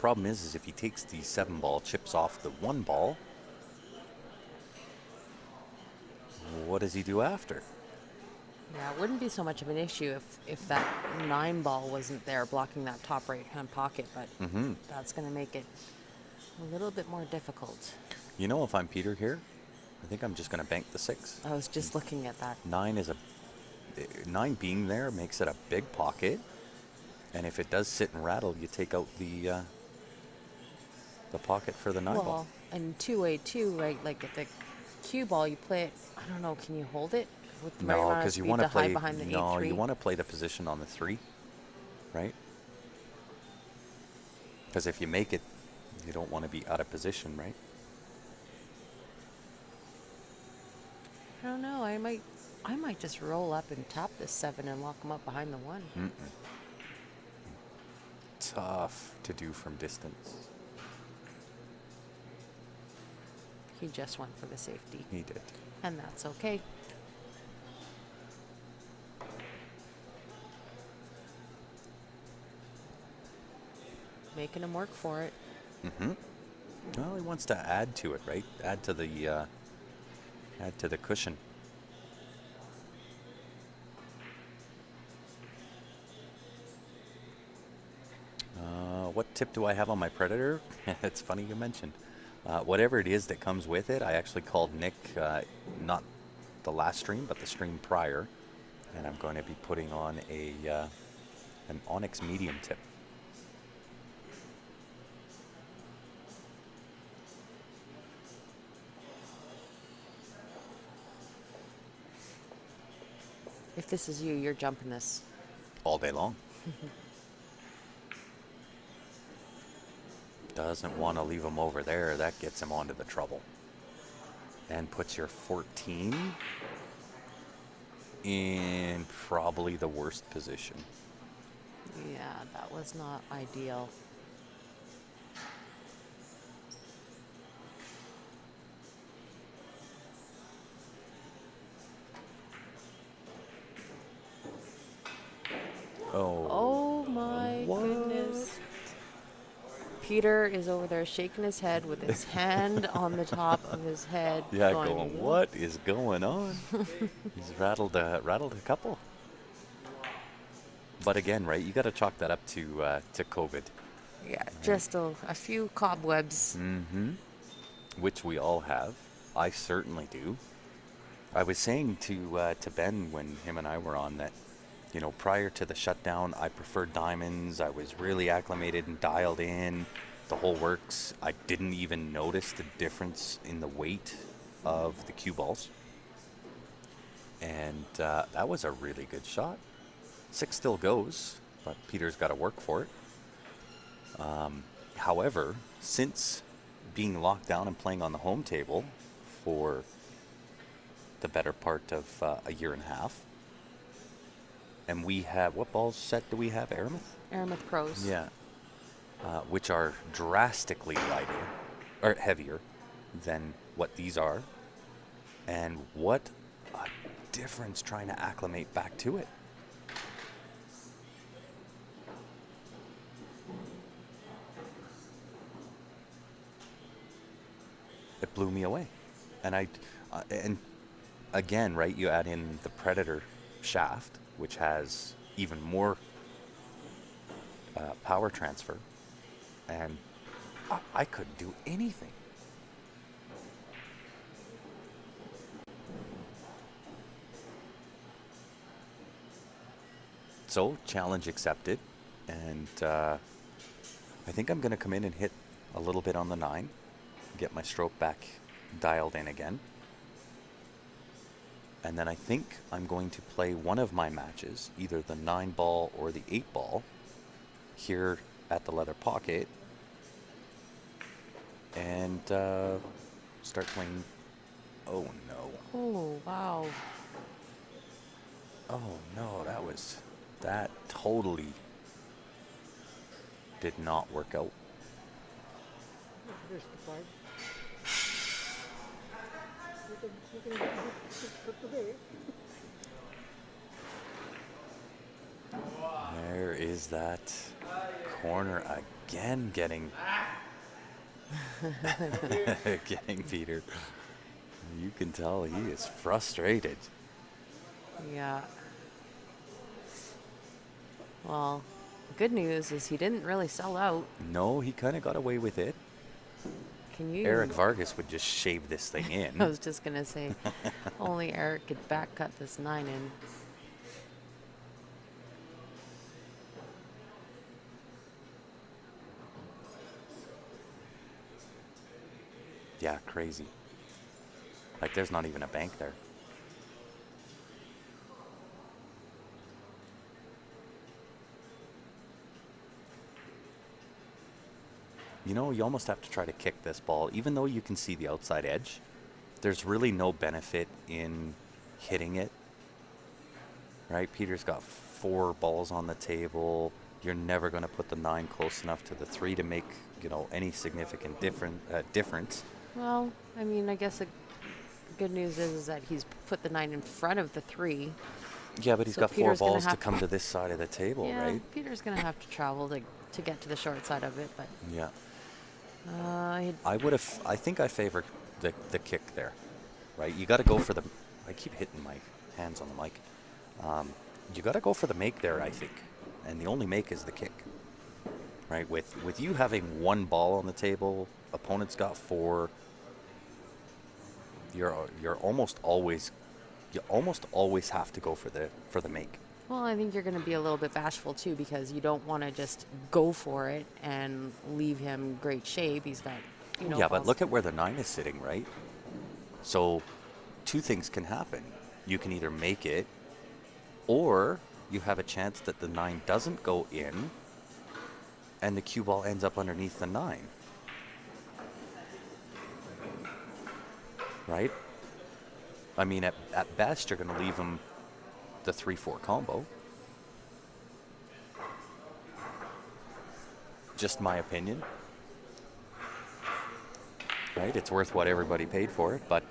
Problem is if he takes the 7 ball, chips off the 1 ball, what does he do after? Yeah, it wouldn't be so much of an issue if that 9 ball wasn't there blocking that top right-hand pocket, but that's going to make it a little bit more difficult. You know, if I'm Peter here, I think I'm just going to bank the 6. I was just looking at that. 9 being there makes it a big pocket, and if it does sit and rattle, you take out the pocket for the 9 ball. Well, and 2-way too, right? Like at the cue ball, you play it. I don't know. Can you hold it with the right No, amount of because you speed want to hide play. behind the No, 8-3? you want to play the position on the 3, right? Because if you make it, you don't want to be out of position, right? I don't know. I might just roll up and tap this 7 and lock him up behind the 1. Tough to do from distance. He just went for the safety, He did. and that's okay. Making him work for it. Well, he wants to add to it, right? Add to the cushion. What tip do I have on my Predator? It's funny you mentioned. Whatever it is that comes with it, I actually called Nick, not the last stream, but the stream prior, and I'm going to be putting on an Onyx medium tip. If this is you, you're jumping this. All day long. Doesn't want to leave him over there. That gets him onto the trouble. And puts your 14 in probably the worst position. Yeah, that was not ideal. Oh my goodness. Peter is over there shaking his head with his hand on the top of his head. Yeah, going, what is going on? He's rattled a couple. But again, right, you got to chalk that up to COVID. Yeah, just a few cobwebs. Which we all have. I certainly do. I was saying to Ben when him and I were on that, you know, prior to the shutdown, I preferred diamonds. I was really acclimated and dialed in, the whole works. I didn't even notice the difference in the weight of the cue balls. And that was a really good shot. 6 still goes, but Peter's got to work for it. However, since being locked down and playing on the home table for the better part of a year and a half, and we have, what balls set do we have? Aramith? Aramith Pros. Yeah. Which are drastically lighter, or heavier than what these are. And what a difference trying to acclimate back to it. It blew me away. And and again, right, you add in the Predator shaft, which has even more power transfer, and I couldn't do anything. So, challenge accepted, and I think I'm going to come in and hit a little bit on the 9, get my stroke back dialed in again. And then I think I'm going to play one of my matches, either the 9-ball or the 8-ball, here at the leather pocket, and start playing. Oh no. Oh, wow. Oh no, that totally did not work out. There's the 5. You can put the way. There is that corner again getting getting Peter. You can tell he is frustrated. Yeah. Well, good news is he didn't really sell out. No, he kind of got away with it. Can you? Eric Vargas would just shave this thing in. I was just going to say, only Eric could back cut this 9 in. Yeah, crazy. Like, there's not even a bank there. You know, you almost have to try to kick this ball, even though you can see the outside edge. there's really no benefit in hitting it, right? Peter's got 4 balls on the table. You're never going to put the 9 close enough to the 3 to make, any significant difference. Well, I mean, I guess the good news is that he's put the 9 in front of the 3. Yeah, but he's So got 4 Peter's gonna balls to have come to this side of the table, Yeah, right? Peter's going to have to travel to get to the short side of it, but Yeah. he'd- I think I favor the kick there, right? You got to go for the. I keep hitting my hands on the mic. You got to go for the make there, I think, and the only make is the kick, right? With you having 1 ball on the table, opponent's got 4. You're almost always have to go for the make. well, I think you're going to be a little bit bashful too because you don't want to just go for it and leave him great shape. He's got, Yeah, but balls. look at where the 9 is sitting, right? So 2 things can happen. You can either make it, or you have a chance that the 9 doesn't go in, and the cue ball ends up underneath the 9. Right? I mean, at best, you're going to leave him the 3-4 combo. Just my opinion. Right? It's worth what everybody paid for it, but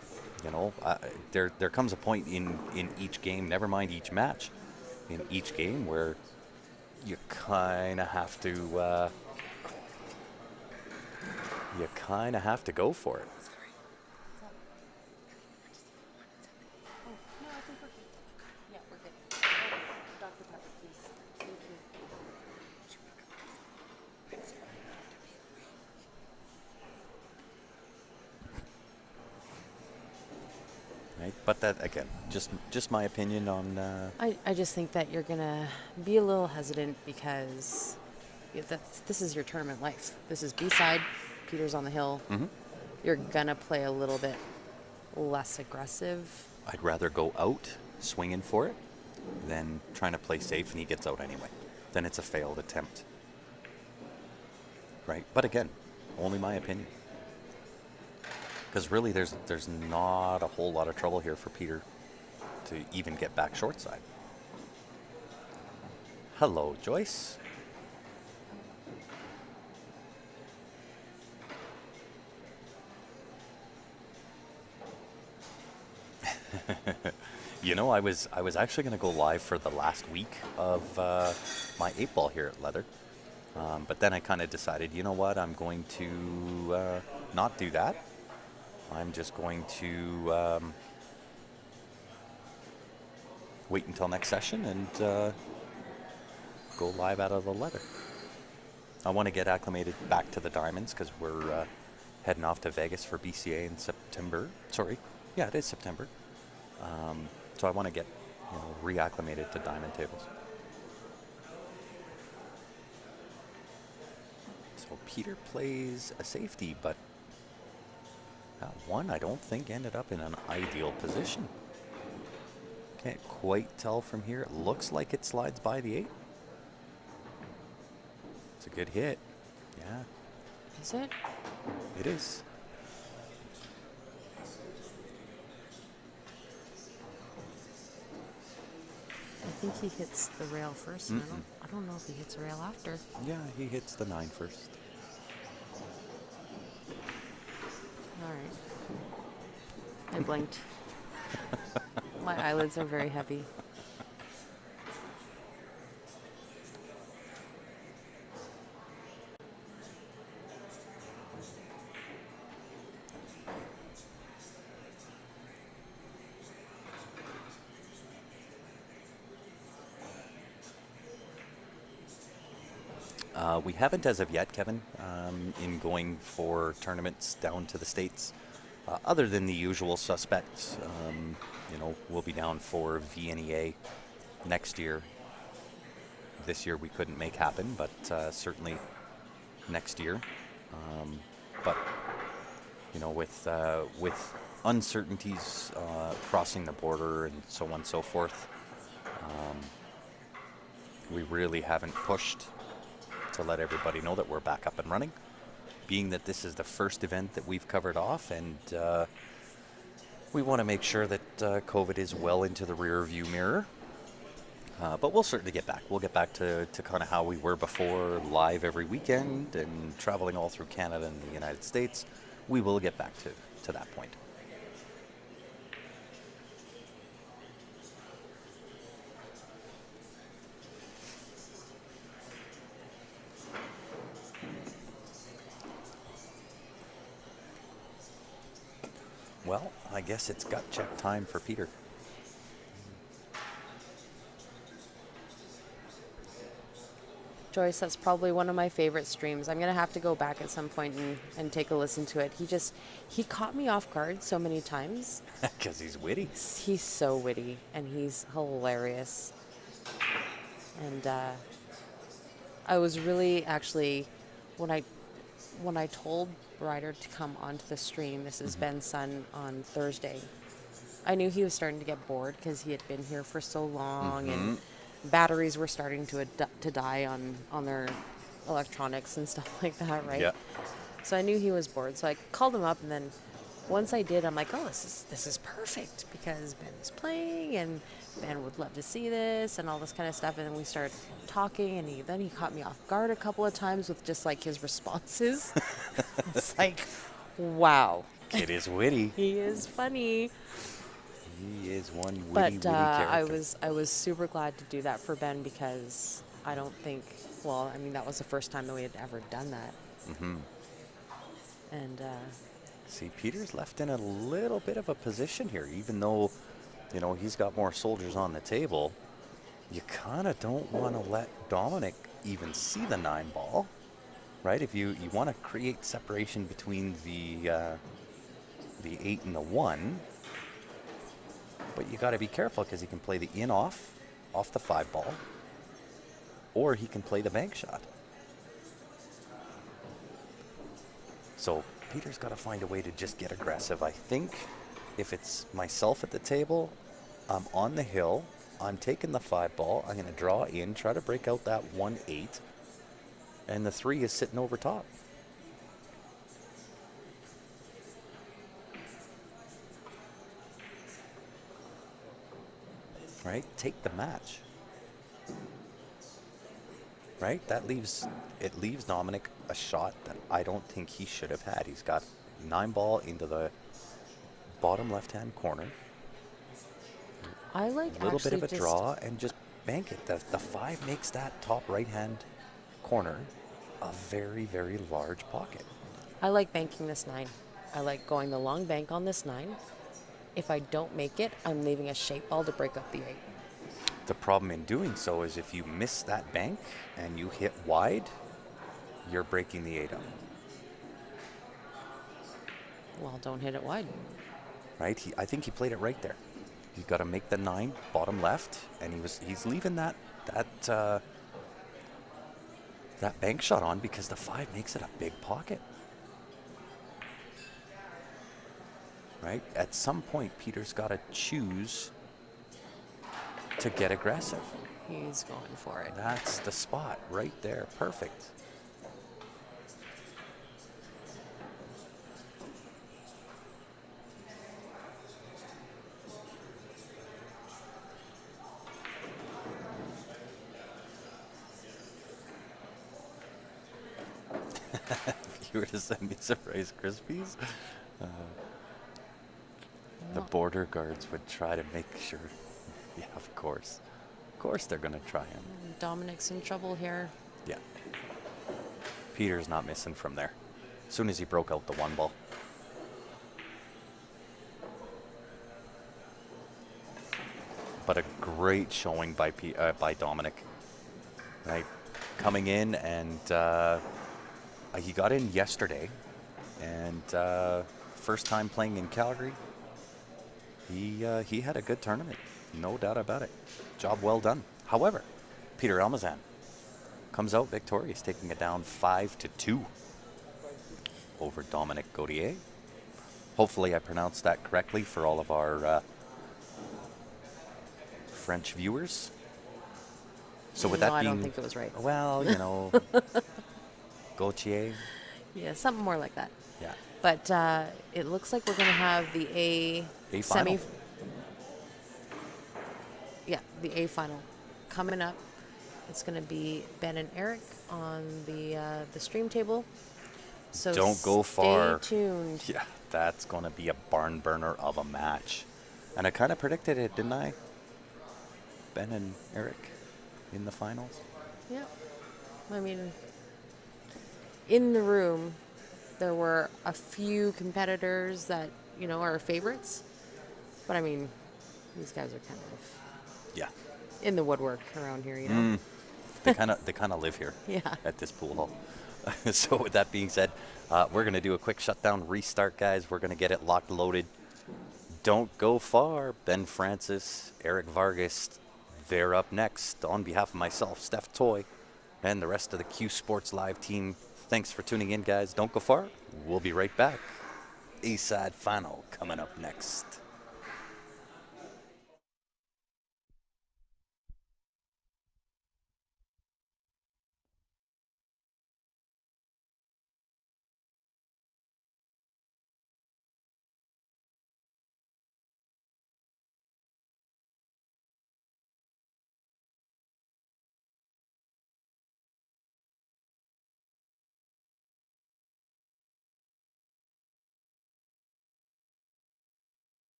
there comes a point in each game, never mind each match, in each game where you kind of have to go for it. No, I think we're good. Yeah, we're good. Dr. Pepper, please. Thank you. Right? But that, again, just my opinion on. I just think that you're going to be a little hesitant because this is your tournament life. This is B-side. Peter's on the hill. Mhm. You're going to play a little bit less aggressive. I'd rather go out swinging for it than trying to play safe and he gets out anyway. Then it's a failed attempt. Right? But again, only my opinion. Because really, there's not a whole lot of trouble here for Peter to even get back short side. Hello, Joyce. I was actually going to go live for the last week of my 8-ball here at Leather. But then I kind of decided, you know what, I'm going to not do that. I'm just going to wait until next session and go live out of the Leather. I want to get acclimated back to the Diamonds because we're heading off to Vegas for BCA in September. Sorry, yeah, it is September. So I want to get reacclimated to diamond tables. So Peter plays a safety, but that one I don't think ended up in an ideal position. Can't quite tell from here. It looks like it slides by the 8. It's a good hit. Yeah, Is it? it is. I think he hits the rail first. And I don't know if he hits the rail after. Yeah, he hits the 9 first. All right. I blinked. My eyelids are very heavy. We haven't as of yet, Kevin, in going for tournaments down to the States. Other than the usual suspects, we'll be down for VNEA next year. This year we couldn't make happen, but certainly next year. But with uncertainties crossing the border and so on and so forth, we really haven't pushed to let everybody know that we're back up and running. Being that this is the first event that we've covered off, and We want to make sure that COVID is well into the rear view mirror. But we'll certainly get back. We'll get back to kind of how we were before, live every weekend and traveling all through Canada and the United States. We will get back to that point. Well, I guess it's gut check time for Peter. Joyce, that's probably one of my favorite streams. I'm gonna have to go back at some point and take a listen to it. He caught me off guard so many times. Because he's witty. He's so witty and he's hilarious. And I was really actually when I told Ryder to come onto the stream, this is Ben's son, on Thursday, I knew he was starting to get bored because he had been here for so long and batteries were starting to die on their electronics and stuff like that, right? Yeah. So I knew he was bored. So I called him up, and then once I did, I'm like, oh, this is perfect because Ben's playing and Ben would love to see this and all this kind of stuff. And then we started talking, and he caught me off guard a couple of times with just like his responses. It's like, wow. Kid is witty. He is funny. He is one witty But character. I was super glad to do that for Ben because I don't think, well, I mean, that was the first time that we had ever done that. And See, Peter's left in a little bit of a position here, even though, he's got more soldiers on the table. You kind of don't want to let Dominic even see the 9 ball, right? If you want to create separation between the 8 and the 1, but you got to be careful because he can play the off the 5 ball, or he can play the bank shot. So Peter's got to find a way to just get aggressive. I think if it's myself at the table, I'm on the hill, I'm taking the 5 ball, I'm going to draw in, try to break out that 1-8, and the 3 is sitting over top. Right? Take the match. Right? It leaves Dominic a shot that I don't think he should have had. He's got 9 ball into the bottom left-hand corner. I like A little bit of a actually draw and just bank it. The 5 makes that top right-hand corner a very, very large pocket. I like banking this 9. I like going the long bank on this 9. If I don't make it, I'm leaving a shape ball to break up the 8. The problem in doing so is if you miss that bank and you hit wide, you're breaking the 8 up. Well, don't hit it wide. Right? I think he played it right there. You got to make the 9 bottom left, and he's leaving that bank shot on because the 5 makes it a big pocket. Right? At some point, Peter's got to choose to get aggressive. He's going for it. That's the spot right there. Perfect. If you were to send me some Rice Krispies, the border guards would try to make sure. Yeah, of course. Of course they're going to try him. Dominic's in trouble here. Yeah. Peter's not missing from there. As soon as he broke out the 1 ball. But a great showing by Dominic. Right? Coming in and he got in yesterday. And first time playing in Calgary. He had a good tournament. No doubt about it. Job well done. However, Peter Almazan comes out victorious, taking it down 5-2 over Dominic Gauthier. Hopefully I pronounced that correctly for all of our French viewers. So with No, that I being... don't think it was right. Well, Gauthier. Yeah, something more like that. Yeah. But it looks like we're going to have the A final. Yeah, the A final coming up. It's going to be Ben and Eric on the stream table. So Don't go far. Stay tuned. Yeah, that's going to be a barn burner of a match. And I kind of predicted it, didn't I? Ben and Eric in the finals. Yeah. I mean, in the room, there were a few competitors that, are favorites. But I mean, these guys are kind of Yeah. in the woodwork around here, you know? They kind of live here. Yeah. At this pool hall. So with that being said, we're going to do a quick shutdown restart, guys. We're going to get it locked, loaded. Don't go far. Ben Francis, Eric Vargas, they're up next. On behalf of myself, Steph Toy, and the rest of the Q Sports Live team, thanks for tuning in, guys. Don't go far. We'll be right back. A-side final coming up next.